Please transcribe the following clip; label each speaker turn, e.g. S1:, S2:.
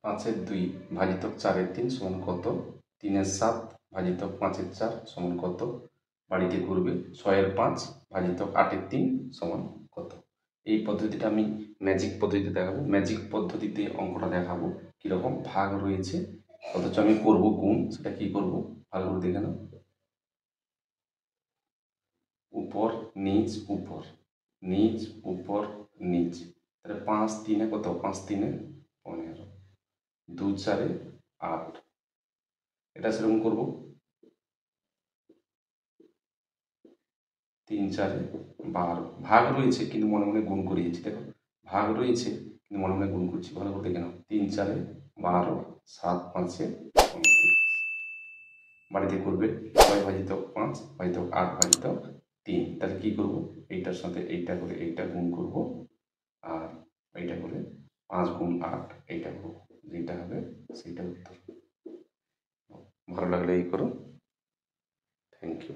S1: 5/2 ভাজিতক 4/3 সমান কত? 3/7 ভাজিতক 5/4 সমান কত? বাড়িতে করবে। 6/5 ভাজিতক 8/3 সমান কত? এই পদ্ধতিটা আমি ম্যাজিক পদ্ধতিতে দেখাবো। ম্যাজিক পদ্ধতিতে অঙ্কটা দেখাবো কীরকম ভাগ রয়েছে, অথচ আমি করব গুণ। সেটা কি করব ভালো করে দেখে নাও। উপর নিচ উপর নিচ উপর নিচ, তাহলে 5/3 কত? 5/3 15, 2/4 8। এটা সেরকম করব। 3/4 12। ভাগ রয়েছে কিন্তু মনে মনে গুণ করিয়েছি। দেখো ভাগ রয়েছে কিন্তু মনে মনে গুণ করছি। ভালো করে দেখে নাও। 3/4 12, 7/5 29। বাড়িতে করবে 6 ভাজিতক 5 ভাজিতক 8 ভাজিতক 3। তাহলে কি করব? এইটার সাথে এইটা করে এইটা গুণ করব, আর এইটা করে 5 গুণ 8 এইটা করব। যেটা হবে সেইটা উত্তর। ভালো লাগলে এই করো। Thank you.